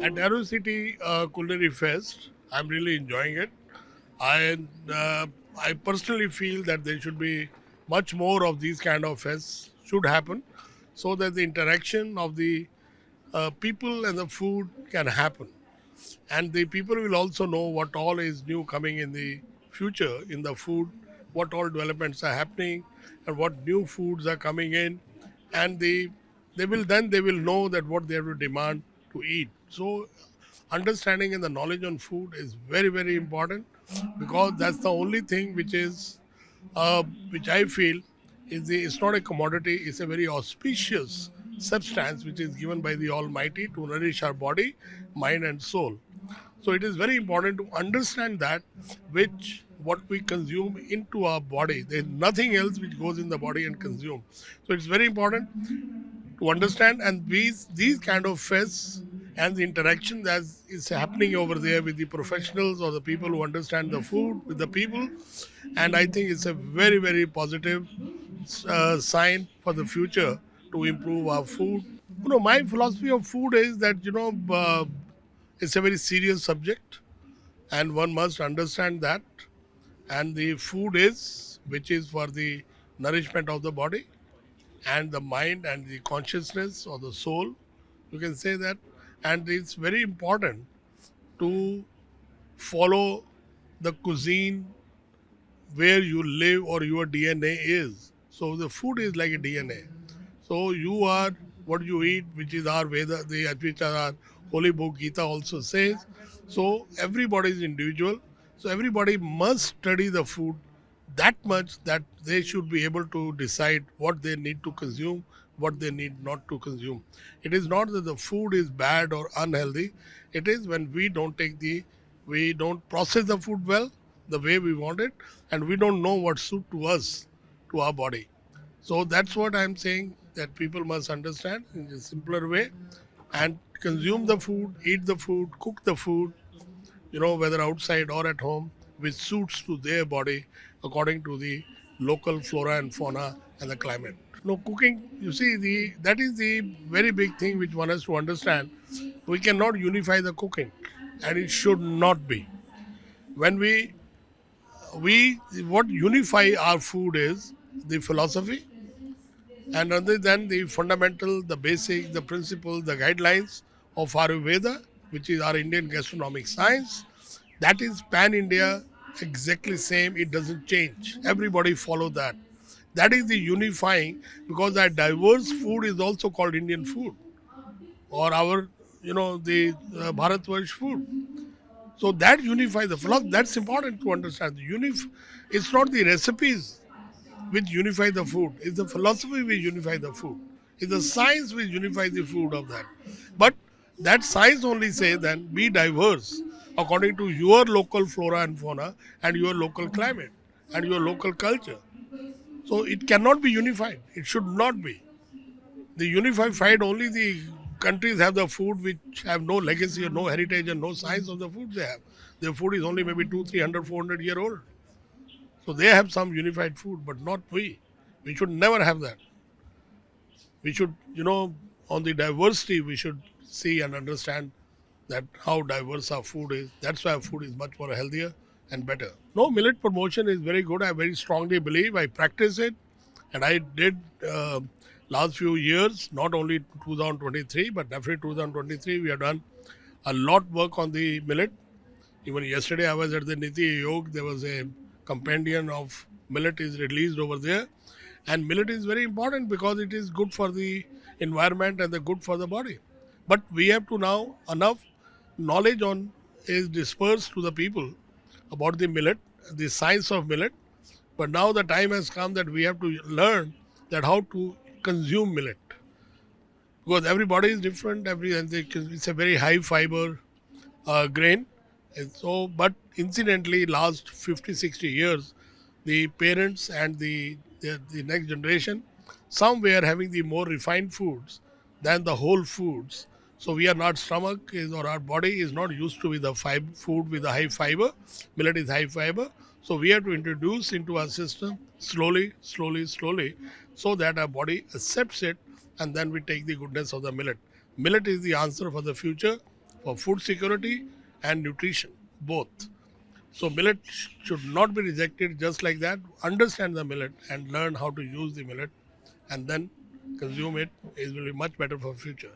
At Aerocity Culinary Fest, I'm really enjoying it. I uh, I personally feel that there should be much more of these kind of fests should happen, so that the interaction of the people and the food can happen, and the people will also know what all is new coming in the future in the food, what all developments are happening, and what new foods are coming in, and they will know that what they have to demand to eat. So understanding and the knowledge on food is very very important, because that's the only thing which I feel it's not a commodity, it's a very auspicious substance which is given by the Almighty to nourish our body, mind, and soul. So it is very important to understand that which what we consume into our body. There's nothing else which goes in the body and consume. So it's very important to understand, and these kind of fests and the interaction that is happening over there with the professionals or the people who understand the food with the people, and I think it's a very very positive sign for the future to improve our food. My philosophy of food is that it's a very serious subject, and one must understand that, and the food is which is for the nourishment of the body and the mind and the consciousness or the soul, you can say that. And it's very important to follow the cuisine where you live or your DNA is. So the food is like a DNA. So you are what you eat, which is our Veda, which our holy book Gita also says. So everybody is individual. So everybody must study the food that much that they should be able to decide what they need to consume, what they need not to consume. It is not that the food is bad or unhealthy. It is when we don't process the food well, the way we want it, and we don't know what suit to us, to our body. So that's what I'm saying, that people must understand in a simpler way and consume the food, eat the food, cook the food, whether outside or at home, which suits to their body according to the local flora and fauna and the climate. No cooking, you see, the that is the very big thing which one has to understand. We cannot unify the cooking, and it should not be. When we what unify our food is the philosophy, and other than the fundamental, the basic, the principles, the guidelines of Ayurveda, which is our Indian gastronomic science, that is pan India, exactly same. It doesn't change. Everybody follow that. That is the unifying, because that diverse food is also called Indian food, or our, the Bharatvarsh food. So that unify the philosophy. That's important to understand. It's not the recipes which unify the food. It's the philosophy which unify the food. It's the science which unify the food of that. But that science only say then be diverse according to your local flora and fauna and your local climate and your local culture. So it cannot be unified. It should not be. The unified only the countries have the food which have no legacy or no heritage and no science of the food they have. Their food is only maybe 200, 300, 400 year old. So they have some unified food, but not we. We should never have that. We should, on the diversity, we should see and understand that how diverse our food is. That's why our food is much more healthier and better. No, millet promotion is very good. I very strongly believe. I practice it, and I did last few years, not only 2023, but definitely 2023. We have done a lot work on the millet. Even yesterday, I was at the Niti Yog. There was a compendium of millet is released over there, and millet is very important because it is good for the environment and the good for the body. But we have to now enough knowledge on is dispersed to the people about the millet, the science of millet. But now the time has come that we have to learn that how to consume millet, because everybody is different. It's a very high fiber grain. And so, but incidentally, last 50, 60 years, the parents and the next generation, some were having the more refined foods than the whole foods. So we are not stomach is or our body is not used to with the food with the high fiber. Millet is high fiber. So we have to introduce into our system slowly, slowly, slowly, so that our body accepts it, and then we take the goodness of the millet. Millet is the answer for the future, for food security and nutrition, both. So millet should not be rejected just like that. Understand the millet and learn how to use the millet, and then consume it. It will be much better for future.